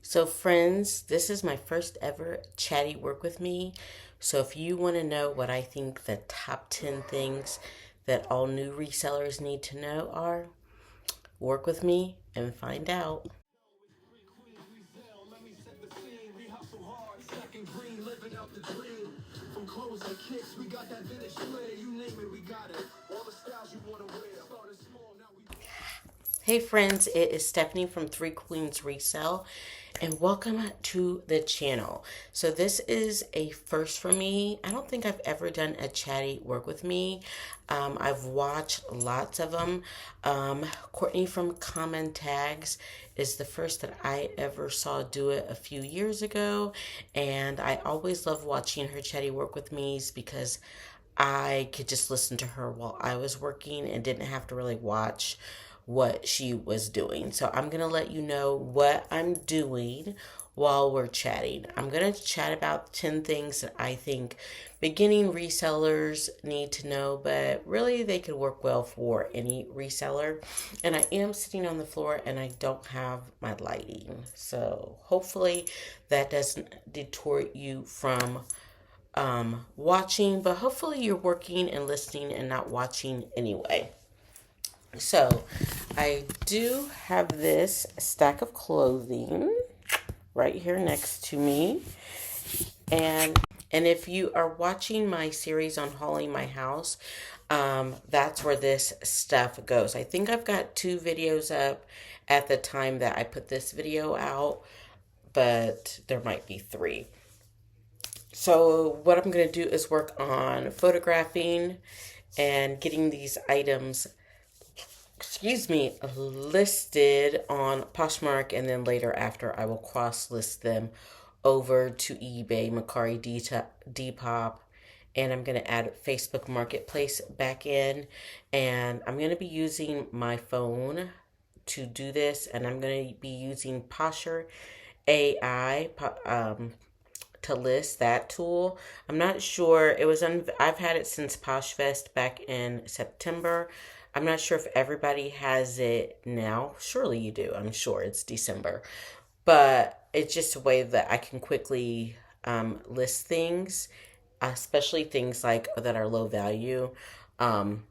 So, friends, this is my first ever chatty work with me. So, if you want to know what I think the top 10 things that all new resellers need to know are, work with me and find out. Hey friends, it is Stephanie from Three Queens Resell, and welcome to the channel. So this is a first for me. I don't think I've ever done a chatty work with me. I've watched lots of them. Courtney from Common Tags is the first that I ever saw do it a few years ago, and I always love watching her chatty work with me's because I could just listen to her while I was working and didn't have to really watch what she was doing. So I'm going to let you know what I'm doing while we're chatting. I'm going to chat about 10 things that I think beginning resellers need to know, but really they could work well for any reseller. And I am sitting on the floor and I don't have my lighting. So hopefully that doesn't detour you from watching, but hopefully you're working and listening and not watching anyway. So I do have this stack of clothing right here next to me. And if you are watching my series on hauling my house, that's where this stuff goes. I think I've got 2 videos up at the time that I put this video out, but there might be 3. So what I'm going to do is work on photographing and getting these items, listed on Poshmark, and then later after I will cross list them over to eBay, Mercari, Depop, and I'm going to add Facebook Marketplace back in, and I'm going to be using my phone to do this, and I'm going to be using Posher AI to list that tool. I'm not sure. I've had it since PoshFest back in September. I'm not sure if everybody has it now. Surely you do. I'm sure it's December. But it's just a way that I can quickly list things, especially things like that are low value. Um,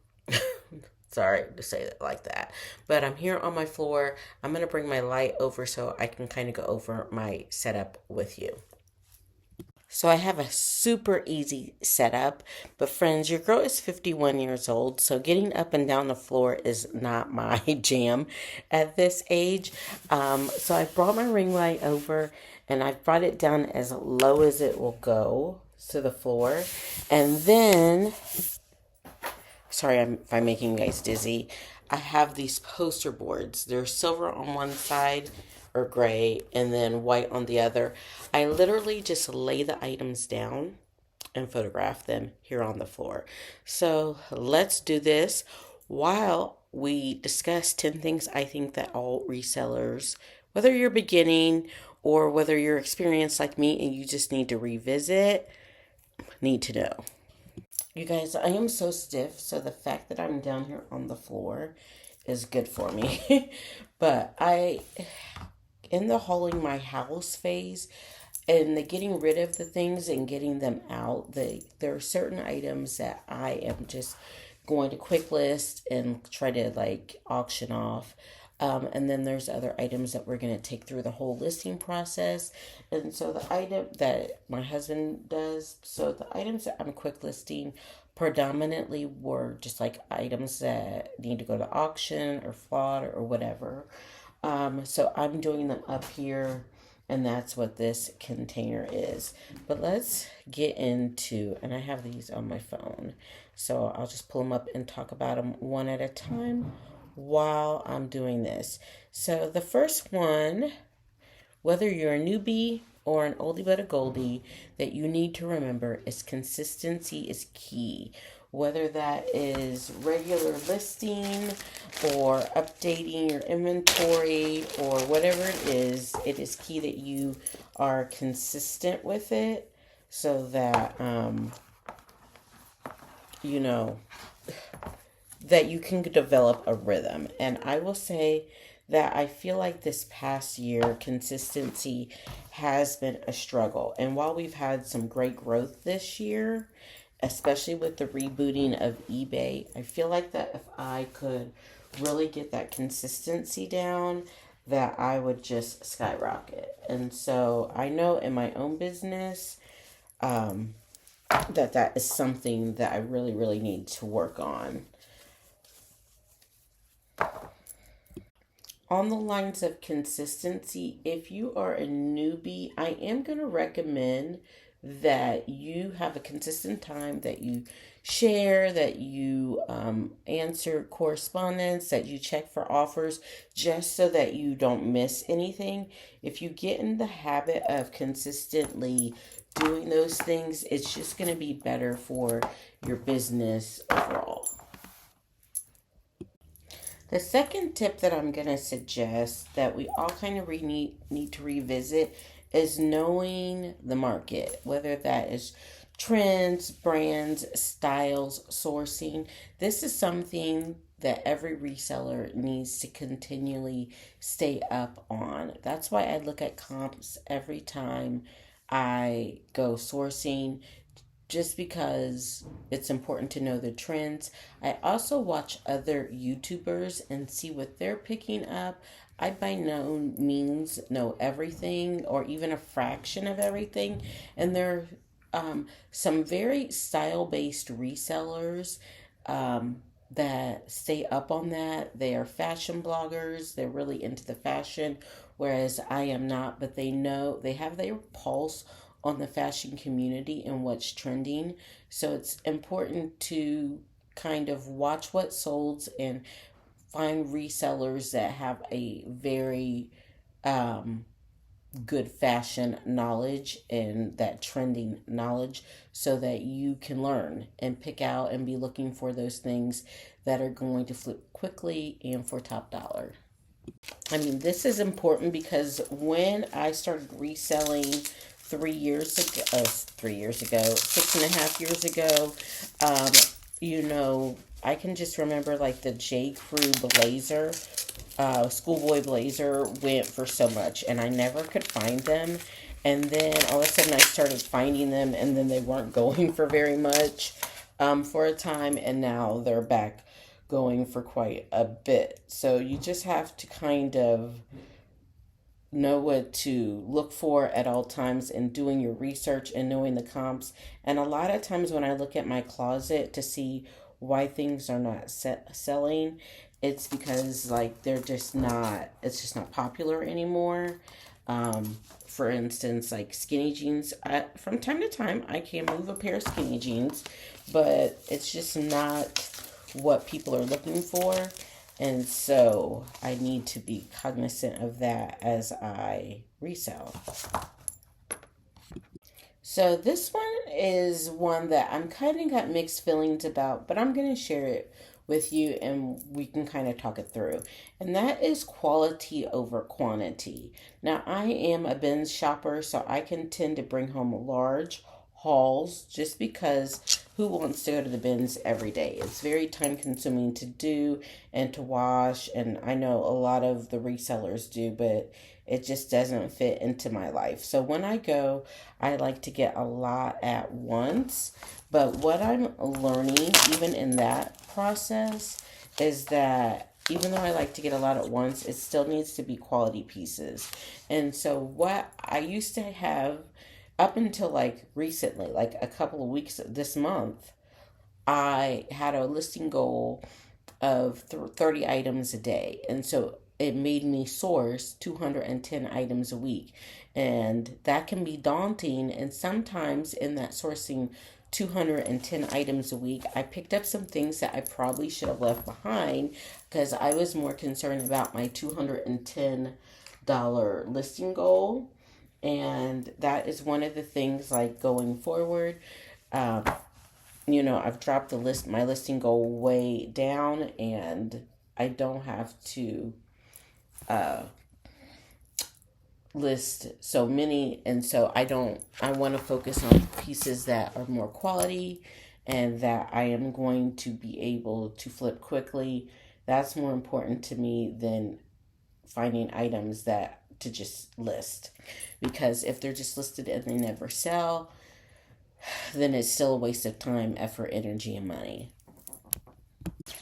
Sorry to say it like that. But I'm here on my floor. I'm going to bring my light over so I can kind of go over my setup with you. So I have a super easy setup, but friends, your girl is 51 years old, so getting up and down the floor is not my jam at this age. So I brought my ring light over and I've brought it down as low as it will go to the floor. And then, sorry if I'm making you guys dizzy, I have these poster boards. They're silver on one side, or gray, and then white on the other. I literally just lay the items down and photograph them here on the floor. So let's do this while we discuss 10 things I think that all resellers, whether you're beginning or whether you're experienced like me and you just need to revisit, need to know. You guys, I am so stiff, so the fact that I'm down here on the floor is good for me. But in the hauling my house phase and the getting rid of the things and getting them out, there are certain items that I am just going to quick list and try to like auction off. And then there's other items that we're going to take through the whole listing process. And so the item that my husband does, so the items that I'm quick listing predominantly were just like items that need to go to auction or flawed or whatever. So I'm doing them up here, and that's what this container is. But let's get into, and I have these on my phone, so I'll just pull them up and talk about them one at a time while I'm doing this. So the first one, whether you're a newbie or an oldie but a goldie, that you need to remember is consistency is key. Whether that is regular listing or updating your inventory or whatever it is key that you are consistent with it so that, you know, that you can develop a rhythm. And I will say that I feel like this past year, consistency has been a struggle. And while we've had some great growth this year, especially with the rebooting of eBay, I feel like that if I could really get that consistency down, that I would just skyrocket. And so I know in my own business, um, that is something that I really, really need to work on. On the lines of consistency, if you are a newbie, I am going to recommend that you have a consistent time, that you share, that you answer correspondence, that you check for offers, just so that you don't miss anything. If you get in the habit of consistently doing those things, it's just going to be better for your business overall. The second tip that I'm going to suggest that we all kind of need to revisit is knowing the market, whether that is trends, brands, styles, sourcing. This is something that every reseller needs to continually stay up on. That's why I look at comps every time I go sourcing, just because it's important to know the trends. I also watch other YouTubers and see what they're picking up. I by no means know everything or even a fraction of everything. And there are some very style based resellers that stay up on that. They are fashion bloggers, they're really into the fashion, whereas I am not, but they know, they have their pulse on the fashion community and what's trending. So it's important to kind of watch what solds and find resellers that have a very um, good fashion knowledge and that trending knowledge, so that you can learn and pick out and be looking for those things that are going to flip quickly and for top dollar. I mean, this is important because when I started reselling 6.5 years ago, um, I can just remember like the J. Crew blazer, schoolboy blazer went for so much, and I never could find them. And then all of a sudden I started finding them, and then they weren't going for very much for a time, and now they're back going for quite a bit. So you just have to kind of know what to look for at all times and doing your research and knowing the comps. And a lot of times when I look at my closet to see why things are not selling, it's because like it's just not popular anymore. For instance, like skinny jeans, from time to time I can move a pair of skinny jeans, but it's just not what people are looking for. And so I need to be cognizant of that as I resell. So this one is one that I'm kind of got mixed feelings about, but I'm going to share it with you and we can kind of talk it through. And that is quality over quantity. Now, I am a bins shopper, so I can tend to bring home large hauls just because who wants to go to the bins every day? It's very time consuming to do and to wash. And I know a lot of the resellers do, but it just doesn't fit into my life. So when I go, I like to get a lot at once. But what I'm learning, even in that process, is that even though I like to get a lot at once, it still needs to be quality pieces. And so what I used to have up until like recently, like a couple of weeks this month, I had a listing goal of 30 items a day. And so it made me source 210 items a week. And that can be daunting. And sometimes in that sourcing 210 items a week, I picked up some things that I probably should have left behind because I was more concerned about my $210 listing goal. And that is one of the things like going forward. Um, I've dropped my listing goal way down, and I don't have to uh, list so many. And so I want to focus on pieces that are more quality and that I am going to be able to flip quickly. That's more important to me than finding items that to just list, because if they're just listed and they never sell, then it's still a waste of time, effort, energy, and money.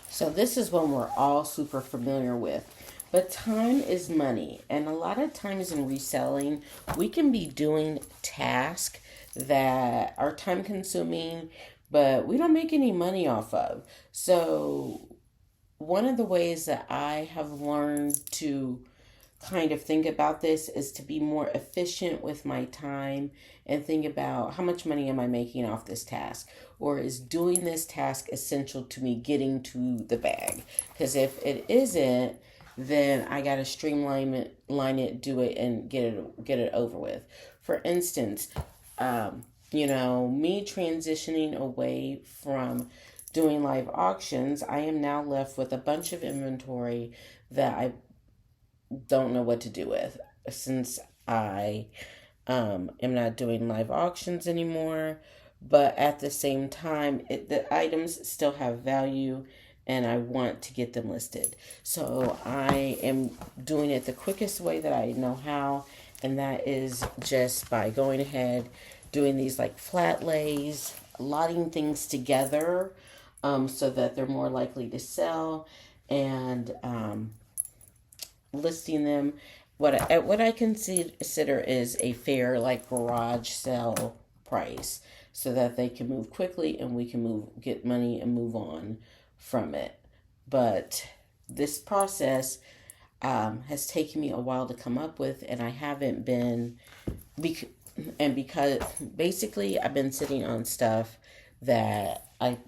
So this is one we're all super familiar with. But time is money. And a lot of times in reselling, we can be doing tasks that are time consuming, but we don't make any money off of. So one of the ways that I have learned to kind of think about this is to be more efficient with my time and think about how much money am I making off this task, or is doing this task essential to me getting to the bag? Because if it isn't, then I got to streamline it, do it, and get it over with. For instance, me transitioning away from doing live auctions, I am now left with a bunch of inventory that I don't know what to do with, since I am not doing live auctions anymore. But at the same time, the items still have value and I want to get them listed. So I am doing it the quickest way that I know how, and that is just by going ahead, doing these like flat lays, lotting things together so that they're more likely to sell, and listing them what I consider is a fair like garage sale price, so that they can move quickly and we can get money and move on from it. But this process has taken me a while to come up with, and I haven't been because basically I've been sitting on stuff that I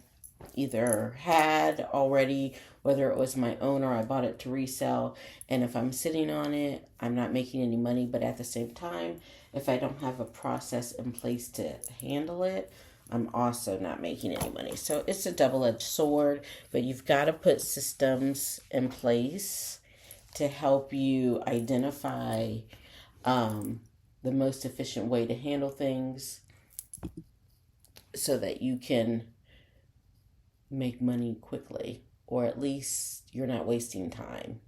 either had already, whether it was my own or I bought it to resell. And if I'm sitting on it, I'm not making any money. But at the same time, if I don't have a process in place to handle it, I'm also not making any money. So it's a double-edged sword, but you've got to put systems in place to help you identify the most efficient way to handle things so that you can make money quickly, or at least you're not wasting time.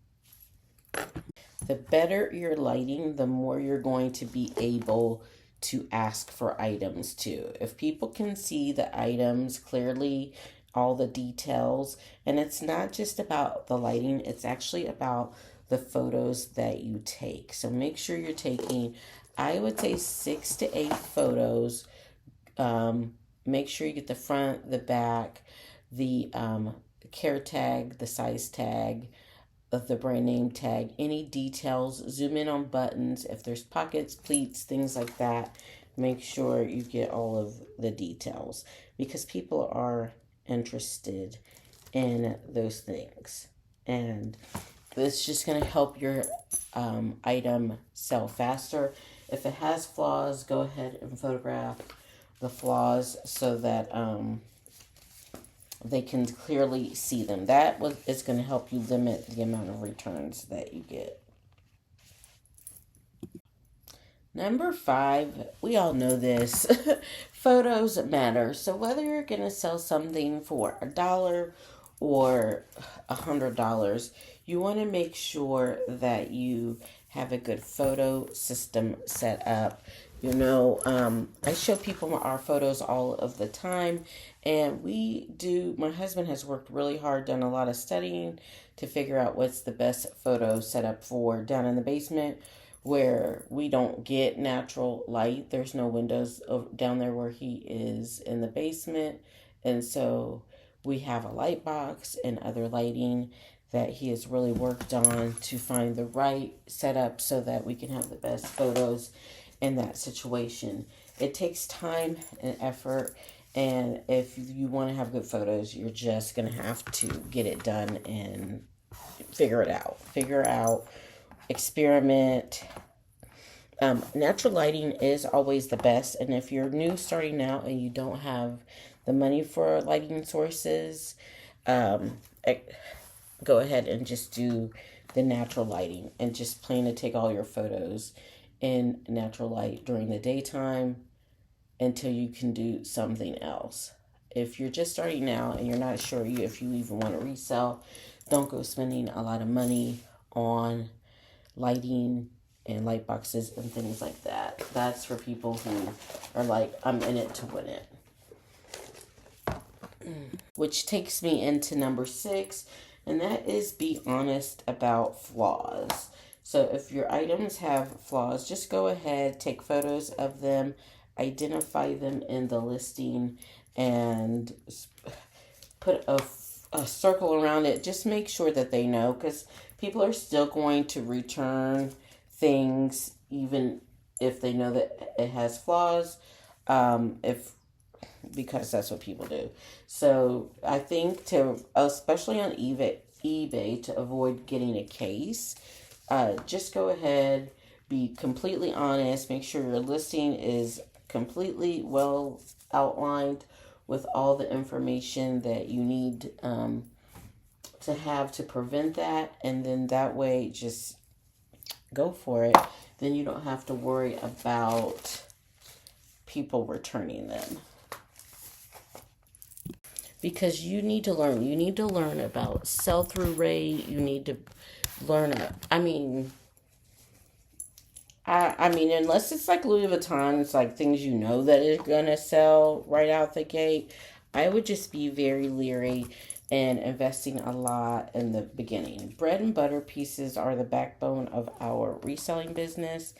The better your lighting, the more you're going to be able to ask for items too. If people can see the items clearly, all the details, and it's not just about the lighting, it's actually about the photos that you take. So make sure you're taking, I would say 6 to 8 photos. Make sure you get the front, the back, the care tag, the size tag, of the brand name tag, any details, zoom in on buttons, if there's pockets, pleats, things like that. Make sure you get all of the details, because people are interested in those things. And it's just going to help your item sell faster. If it has flaws, go ahead and photograph the flaws so that they can clearly see them. That is going to help you limit the amount of returns that you get. Number 5, we all know this. Photos matter. So whether you're going to sell something for $1 or $100, you want to make sure that you have a good photo system set up. I show people our photos all of the time, and my husband has worked really hard, done a lot of studying to figure out what's the best photo setup for down in the basement, where we don't get natural light. There's no windows down there where he is in the basement, and so we have a light box and other lighting that he has really worked on to find the right setup so that we can have the best photos in that situation. It takes time and effort, and if you want to have good photos, you're just going to have to get it done and figure out, experiment. Natural lighting is always the best, and if you're new starting out and you don't have the money for lighting sources, go ahead and just do the natural lighting and just plan to take all your photos in natural light during the daytime until you can do something else. If you're just starting out and you're not sure if you even want to resell, don't go spending a lot of money on lighting and light boxes and things like that. That's for people who are like, I'm in it to win it. Which takes me into number 6, and that is be honest about flaws. So if your items have flaws, just go ahead, take photos of them, identify them in the listing, and put a circle around it. Just make sure that they know, because people are still going to return things even if they know that it has flaws. If Because that's what people do. So I think especially on eBay, to avoid getting a case, just go ahead, be completely honest, make sure your listing is completely well outlined with all the information that you need to have to prevent that, and then that way just go for it. Then you don't have to worry about people returning them. Because you need to learn. You need to learn about sell-through rate. You need to learn. I mean, unless it's like Louis Vuitton, it's like things you know that is gonna sell right out the gate. I would just be very leery and investing a lot in the beginning. Bread and butter pieces are the backbone of our reselling business.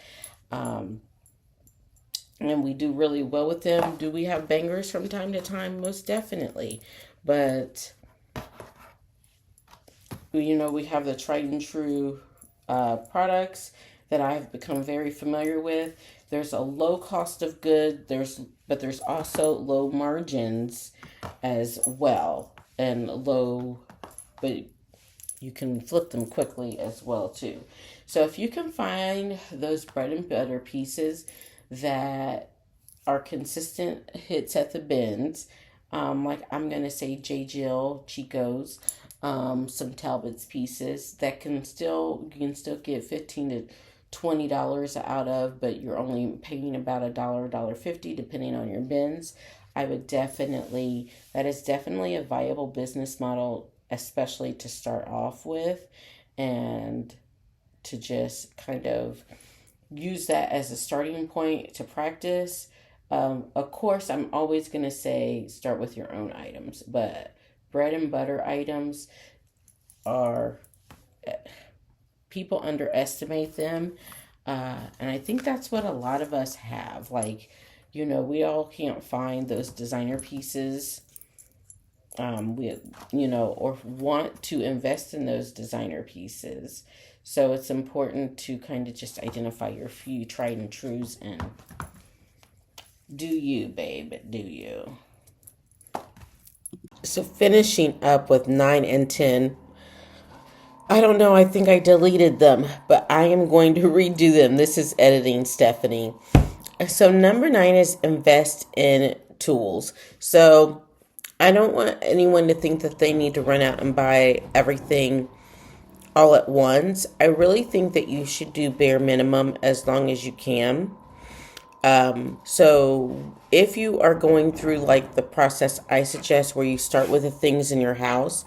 And we do really well with them. Do we have bangers from time to time? Most definitely. But, we have the tried and true products that I've become very familiar with. There's a low cost of good, but there's also low margins as well. And but you can flip them quickly as well too. So if you can find those bread and butter pieces that are consistent hits at the bins, like I'm gonna say J. Jill, Chico's, some Talbot's pieces that you can still get $15 to $20 out of, but you're only paying about $1.50 depending on your bins. That is definitely a viable business model, especially to start off with, and to just kind of use that as a starting point to practice. Of course, I'm always going to say start with your own items, but bread and butter items are, people underestimate them. And I think that's what a lot of us have. Like, we all can't find those designer pieces. Or want to invest in those designer pieces. So it's important to kind of just identify your few tried and trues and do you, babe, do you. So finishing up with 9 and 10. I don't know, I think I deleted them, but I am going to redo them. This is editing, Stephanie. So number 9 is invest in tools. So I don't want anyone to think that they need to run out and buy everything all at once. I really think that you should do bare minimum as long as you can. So if you are going through like the process I suggest, where you start with the things in your house,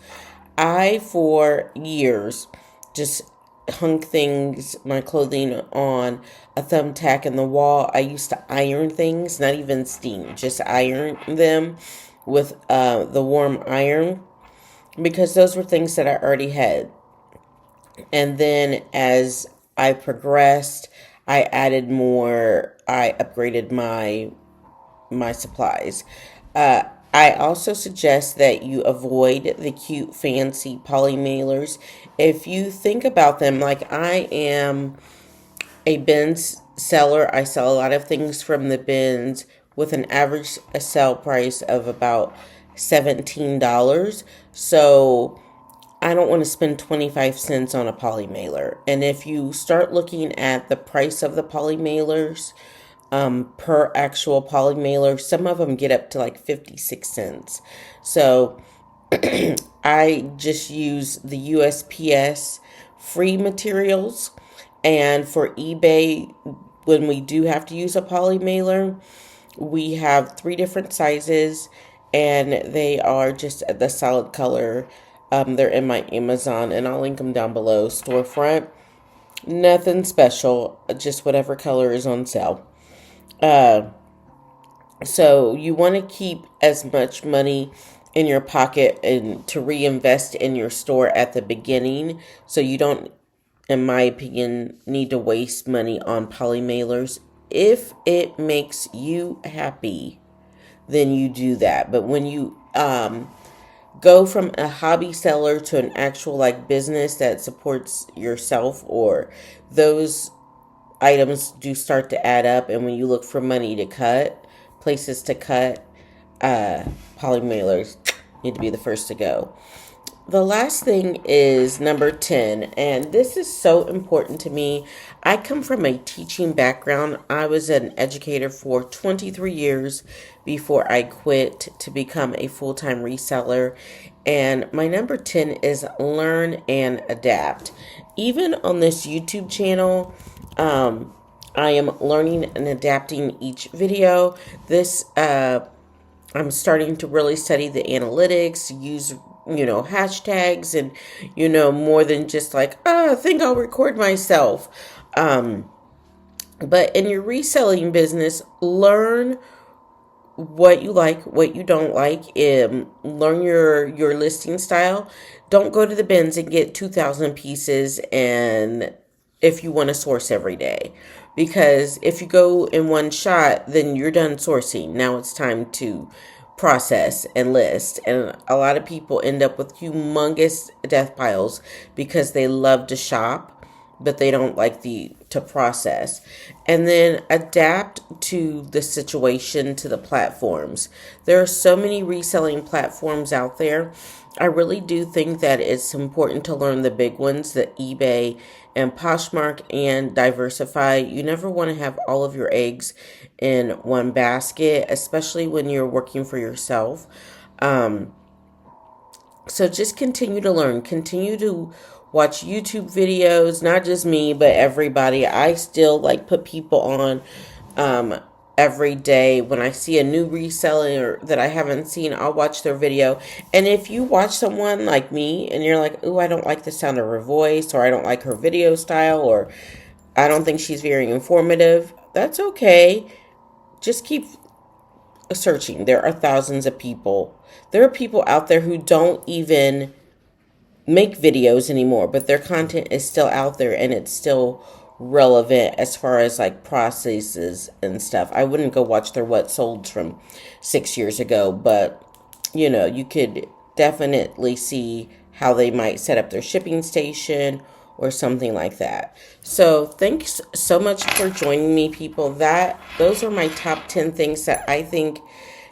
I, for years, just hung my clothing on a thumbtack in the wall. I used to iron things, not even steam, just iron them with the warm iron, because those were things that I already had. And then as I progressed, I added more. I upgraded my supplies. I also suggest that you avoid the cute, fancy poly mailers. If you think about them, like I am a bins seller, I sell a lot of things from the bins with an average sale price of about $17. So I don't want to spend 25 cents on a poly mailer. And if you start looking at the price of the poly mailers, per actual poly mailer, some of them get up to like 56 cents. So I just use the USPS free materials. And for eBay, when we do have to use a poly mailer, we have 3 different sizes, and they are just the solid color. They're in my Amazon, and I'll link them down below, storefront. Nothing special, just whatever color is on sale. Uh, so you want to keep as much money in your pocket and to reinvest in your store at the beginning, so you don't, in my opinion, need to waste money on poly mailers. If it makes you happy, then you do that. But when you go from a hobby seller to an actual like business that supports yourself, or those items do start to add up, and when you look for money to cut, places to cut, uh poly mailers need to be the first to go. The last thing is number 10, and this is so important to me. I come from a teaching background. I was an educator for 23 years before I quit to become a full time reseller. And my number 10 is learn and adapt. Even on this YouTube channel, I am learning and adapting each video. I'm starting to really study the analytics, use, hashtags, and, more than just like, I think I'll record myself. But in your reselling business, learn what you like, what you don't like. Learn your listing style. Don't go to the bins and get 2,000 pieces, and if you want to source every day, because if you go in one shot, then you're done sourcing. Now it's time to process and list, and a lot of people end up with humongous death piles because they love to shop but they don't like the to process. And then adapt to the situation, to the platforms. There are so many reselling platforms out there. I really do think that it's important to learn the big ones, the eBay and Poshmark, and diversify. You never want to have all of your eggs in one basket, especially when you're working for yourself. So just continue to learn, continue to watch YouTube videos, not just me, but everybody. I still like put people on every day. When I see a new reseller that I haven't seen, I'll watch their video. And if you watch someone like me and you're like, ooh, I don't like the sound of her voice, or I don't like her video style, or I don't think she's very informative, that's okay. Just keep searching. There are thousands of people. There are people out there who don't even make videos anymore, but their content is still out there and it's still relevant as far as like processes and stuff. I wouldn't go watch their what sold from 6 years ago, but you could definitely see how they might set up their shipping station or something like that. So thanks so much for joining me, people. Those are my top 10 things that I think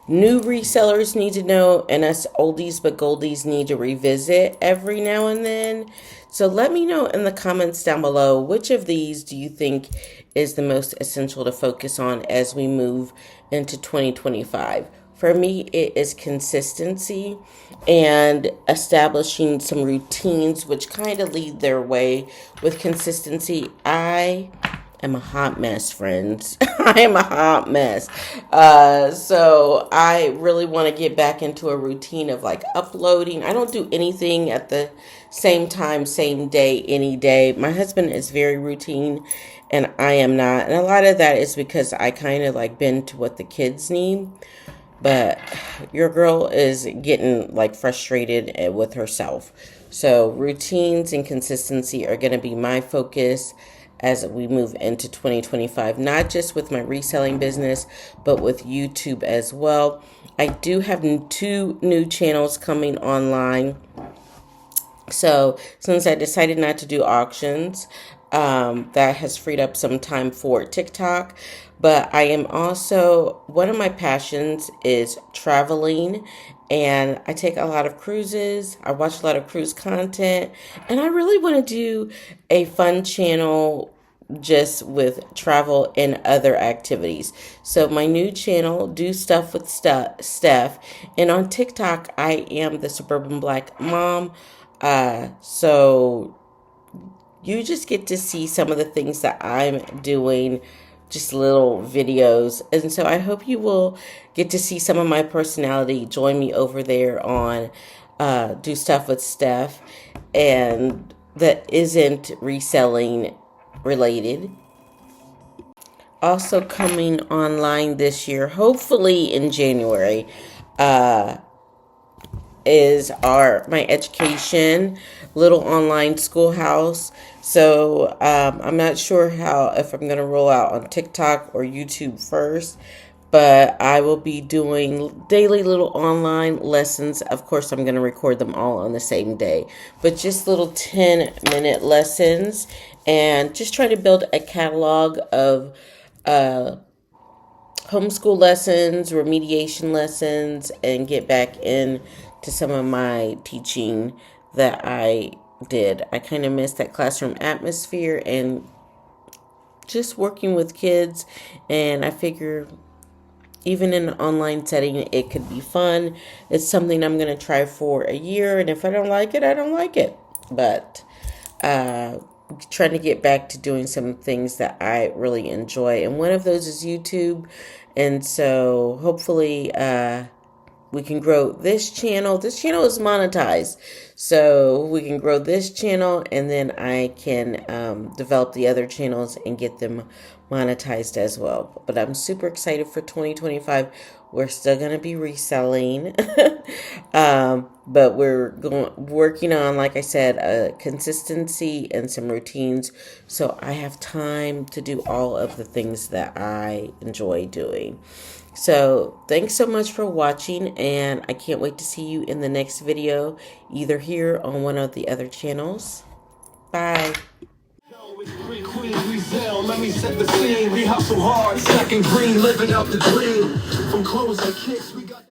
new resellers need to know, and us oldies but goldies need to revisit every now and then. So let me know in the comments down below, which of these do you think is the most essential to focus on as we move into 2025? For me, it is consistency and establishing some routines, which kind of lead their way. With consistency, I am a hot mess, friends. I am a hot mess. So I really want to get back into a routine of like uploading. I don't do anything at the same time, same day, any day. My husband is very routine and I am not. And a lot of that is because I kind of like bend to what the kids need. But your girl is getting like frustrated with herself. So routines and consistency are going to be my focus as we move into 2025, not just with my reselling business, but with YouTube as well. I do have 2 new channels coming online. So since I decided not to do auctions, that has freed up some time for TikTok. But I am also, one of my passions is traveling, and I take a lot of cruises. I watch a lot of cruise content, and I really want to do a fun channel just with travel and other activities. So my new channel, Do Stuff with Steph, and on TikTok, I am the Suburban Black Mom. So you just get to see some of the things that I'm doing, just little videos. And so I hope you will get to see some of my personality. Join me over there on Do Stuff with Steph, and that isn't reselling related. Also coming online this year, hopefully in January, is my education little online schoolhouse. So I'm not sure if I'm going to roll out on TikTok or YouTube first, but I will be doing daily little online lessons. Of course, I'm going to record them all on the same day, but just little 10-minute lessons, and just try to build a catalog of homeschool lessons, remediation lessons, and get back in to some of my teaching that I did. I kind of missed that classroom atmosphere and just working with kids, and I figure even in an online setting, it could be fun. It's something I'm going to try for a year, and if I don't like it, I don't like it. But trying to get back to doing some things that I really enjoy, and one of those is YouTube. And so hopefully we can grow this channel. This channel is monetized, so we can grow this channel, and then I can develop the other channels and get them monetized as well. But I'm super excited for 2025. We're still going to be reselling, but we're working on, like I said, a consistency and some routines, so I have time to do all of the things that I enjoy doing. So thanks so much for watching, and I can't wait to see you in the next video, either here on one of the other channels. Bye. Let me set the scene. We hustle hard, second green, living up the dream. From clothes and kicks, we got